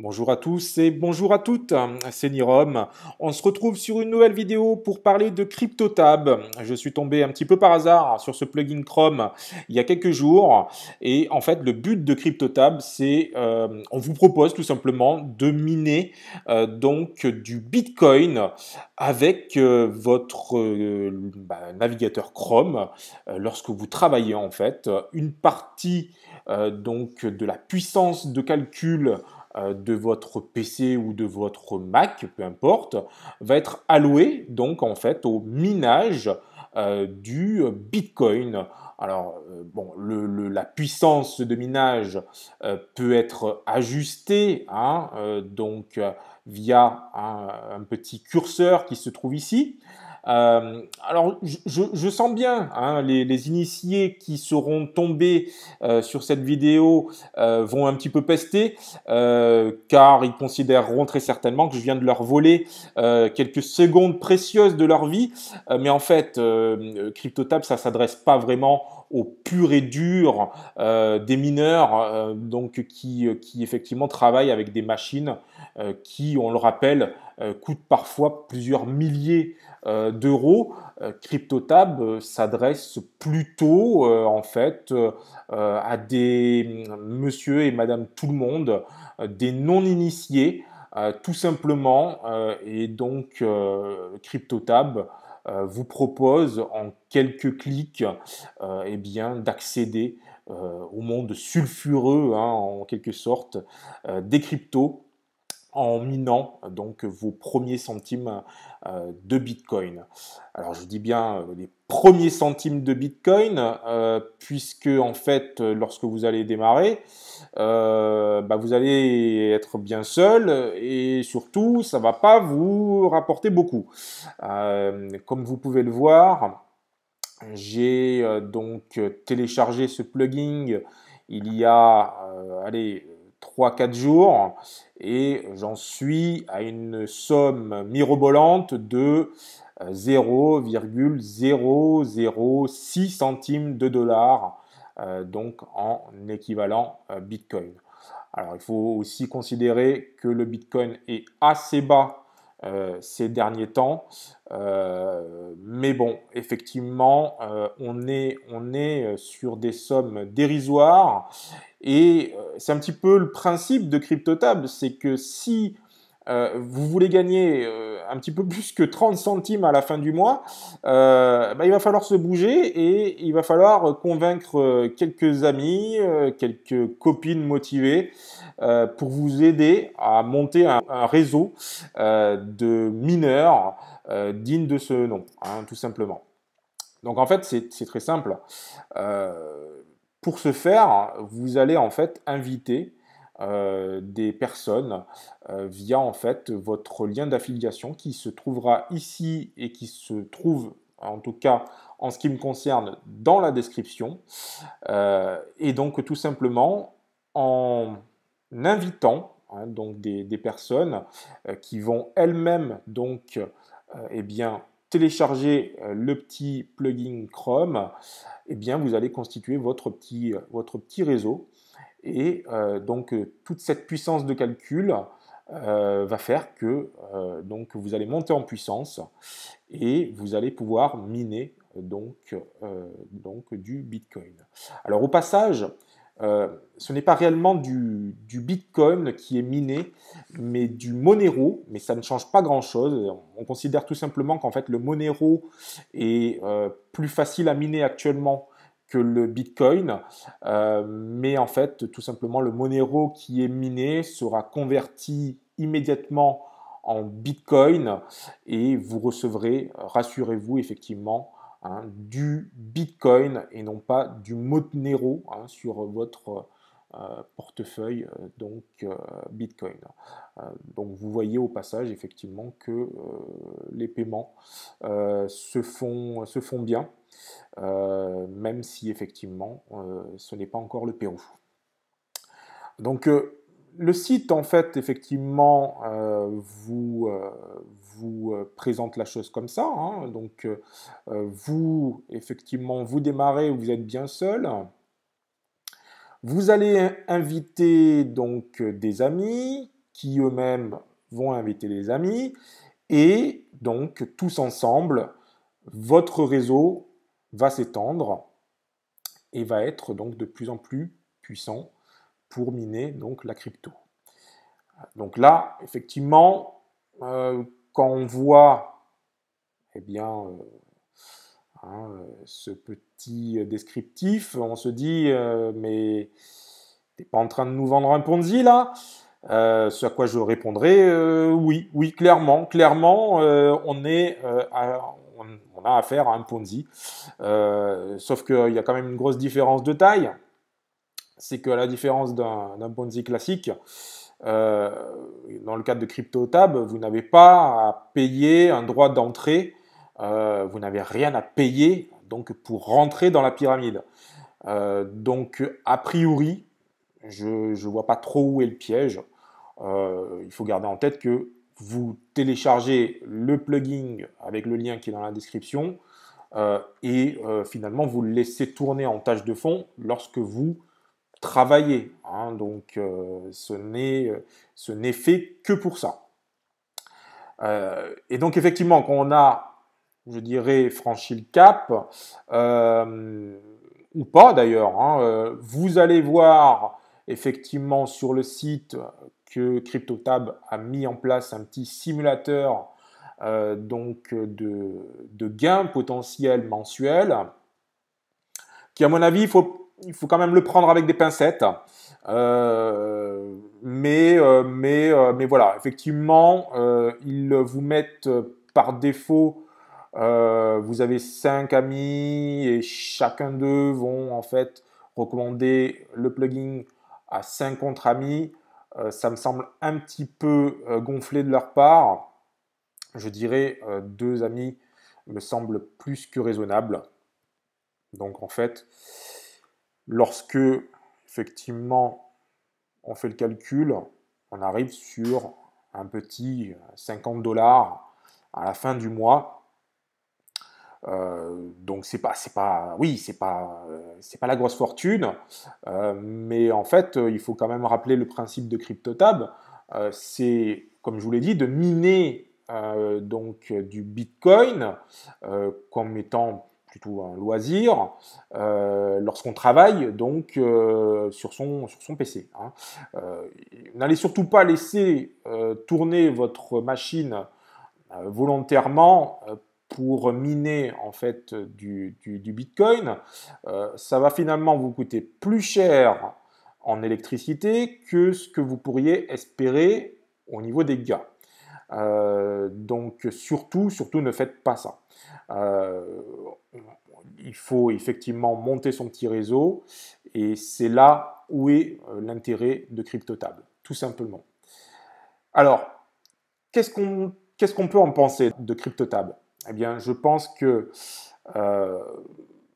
Bonjour à tous et bonjour à toutes, c'est Nirom. On se retrouve sur une nouvelle vidéo pour parler de CryptoTab. Je suis tombé un petit peu par hasard sur ce plugin Chrome il y a quelques jours et en fait le but de CryptoTab c'est on vous propose tout simplement de miner donc du Bitcoin avec votre navigateur Chrome lorsque vous travaillez en fait une partie donc de la puissance de calcul de votre PC ou de votre Mac, peu importe, va être alloué donc en fait au minage du Bitcoin. Alors, bon, la puissance de minage peut être ajustée hein, via un petit curseur qui se trouve ici. Alors, je sens bien hein, les initiés qui seront tombés sur cette vidéo vont un petit peu pester, car ils considéreront très certainement que je viens de leur voler quelques secondes précieuses de leur vie. Mais en fait, CryptoTab, ça s'adresse pas vraiment aux purs et durs des mineurs, qui effectivement travaillent avec des machines qui, on le rappelle, coûtent parfois plusieurs milliers d'euros. CryptoTab s'adresse plutôt en fait à des monsieur et madame tout le monde, des non-initiés, tout simplement. Et donc, CryptoTab vous propose en quelques clics eh bien, d'accéder au monde sulfureux, hein, en quelque sorte, des cryptos en minant donc vos premiers centimes de Bitcoin. Alors je dis bien les premiers centimes de Bitcoin, puisque en fait lorsque vous allez démarrer, vous allez être bien seul et surtout ça va pas vous rapporter beaucoup. Comme vous pouvez le voir, j'ai donc téléchargé ce plugin il y a allez, 3-4 jours et j'en suis à une somme mirobolante de 0,006 centimes de dollars, donc en équivalent Bitcoin. Alors il faut aussi considérer que le Bitcoin est assez bas ces derniers temps. Mais bon, effectivement, on est sur des sommes dérisoires et c'est un petit peu le principe de CryptoTab, c'est que si vous voulez gagner un petit peu plus que 30 centimes à la fin du mois, il va falloir se bouger et il va falloir convaincre quelques amis, quelques copines motivées pour vous aider à monter un réseau de mineurs dignes de ce nom, hein, tout simplement. Donc en fait, c'est très simple. Pour ce faire, vous allez en fait inviter des personnes via en fait votre lien d'affiliation qui se trouvera ici et qui se trouve en tout cas en ce qui me concerne dans la description. Et donc tout simplement en invitant hein, donc des personnes qui vont elles-mêmes donc eh bien télécharger le petit plugin Chrome, eh bien vous allez constituer votre petit réseau et donc toute cette puissance de calcul va faire que donc vous allez monter en puissance et vous allez pouvoir miner donc du Bitcoin. Alors au passage, ce n'est pas réellement du Bitcoin qui est miné, mais du Monero, mais ça ne change pas grand-chose. On considère tout simplement qu'en fait le Monero est plus facile à miner actuellement que le Bitcoin, mais en fait tout simplement le Monero qui est miné sera converti immédiatement en Bitcoin et vous recevrez, rassurez-vous effectivement, hein, du Bitcoin et non pas du Monero hein, sur votre portefeuille Bitcoin. Donc vous voyez au passage effectivement que les paiements se font bien, même si effectivement ce n'est pas encore le Pérou. Donc le site en fait effectivement vous présente la chose comme ça. Hein. Donc vous effectivement vous démarrez, vous êtes bien seul. Vous allez inviter donc des amis qui eux-mêmes vont inviter les amis, et donc tous ensemble, votre réseau va s'étendre et va être donc de plus en plus puissant pour miner donc la crypto. Donc là, effectivement, quand on voit eh bien, ce petit descriptif, on se dit mais t'es pas en train de nous vendre un Ponzi là? Ce à quoi je répondrai oui, oui, clairement, on a affaire à un Ponzi. Sauf qu'il y a quand même une grosse différence de taille. C'est que à la différence d'un Ponzi classique, euh, dans le cadre de CryptoTab, vous n'avez pas à payer un droit d'entrée, vous n'avez rien à payer donc pour rentrer dans la pyramide. Donc a priori, je ne vois pas trop où est le piège. Il faut garder en tête que vous téléchargez le plugin avec le lien qui est dans la description et finalement vous le laissez tourner en tâche de fond lorsque vous travailler. Hein, donc, ce n'est fait que pour ça. Et donc, effectivement, quand on a, je dirais, franchi le cap, ou pas d'ailleurs, hein, vous allez voir effectivement sur le site que CryptoTab a mis en place un petit simulateur donc de gains potentiels mensuels, qui à mon avis, il faut quand même le prendre avec des pincettes. Mais voilà, effectivement, ils vous mettent par défaut, vous avez 5 amis et chacun d'eux vont en fait recommander le plugin à 5 autres amis. Ça me semble un petit peu gonflé de leur part. Je dirais 2 amis me semble plus que raisonnable. Donc en fait, lorsque effectivement on fait le calcul, on arrive sur un petit 50 $ à la fin du mois. Donc c'est pas la grosse fortune, mais en fait il faut quand même rappeler le principe de CryptoTab. C'est, comme je vous l'ai dit, de miner donc du Bitcoin comme étant plutôt un loisir lorsqu'on travaille donc sur son PC. Hein. N'allez surtout pas laisser tourner votre machine volontairement pour miner en fait du Bitcoin. Ça va finalement vous coûter plus cher en électricité que ce que vous pourriez espérer au niveau des gains. Donc surtout ne faites pas ça. Il faut effectivement monter son petit réseau et c'est là où est l'intérêt de CryptoTab, tout simplement. Alors, qu'est-ce qu'on peut en penser de CryptoTab? Eh bien, je pense que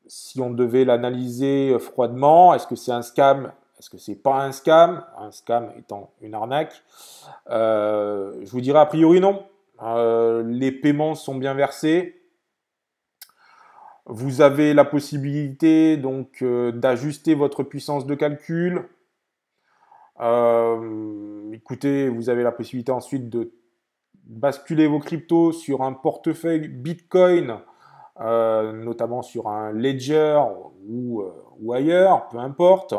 si on devait l'analyser froidement, est-ce que c'est un scam? Est-ce que c'est pas un scam? Un scam étant une arnaque. Je vous dirais a priori non. Les paiements sont bien versés. Vous avez la possibilité donc d'ajuster votre puissance de calcul. Écoutez, vous avez la possibilité ensuite de basculer vos cryptos sur un portefeuille Bitcoin, notamment sur un Ledger ou ailleurs, peu importe.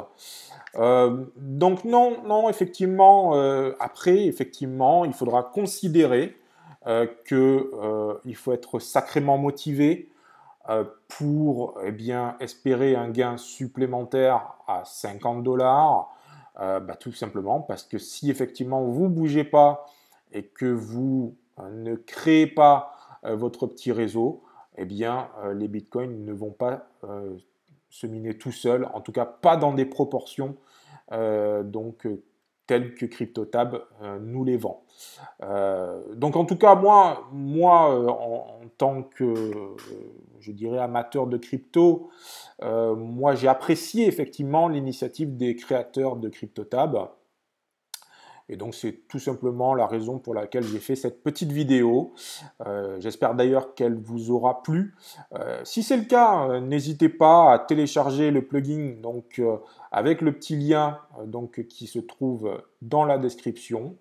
Donc non, effectivement, après, effectivement, il faudra considérer qu'il faut être sacrément motivé pour eh bien, espérer un gain supplémentaire à 50 $, tout simplement parce que si effectivement vous ne bougez pas et que vous ne créez pas votre petit réseau, eh bien, les bitcoins ne vont pas se miner tout seuls, en tout cas pas dans des proportions telles que CryptoTab nous les vend. Donc en tout cas, moi en tant que, je dirais, amateur de crypto, moi j'ai apprécié effectivement l'initiative des créateurs de CryptoTab. Et donc c'est tout simplement la raison pour laquelle j'ai fait cette petite vidéo. J'espère d'ailleurs qu'elle vous aura plu. Si c'est le cas, n'hésitez pas à télécharger le plugin donc, avec le petit lien donc, qui se trouve dans la description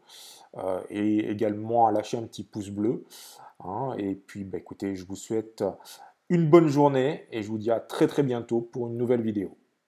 et également à lâcher un petit pouce bleu. Hein. Et puis bah, écoutez, je vous souhaite une bonne journée et je vous dis à très très bientôt pour une nouvelle vidéo.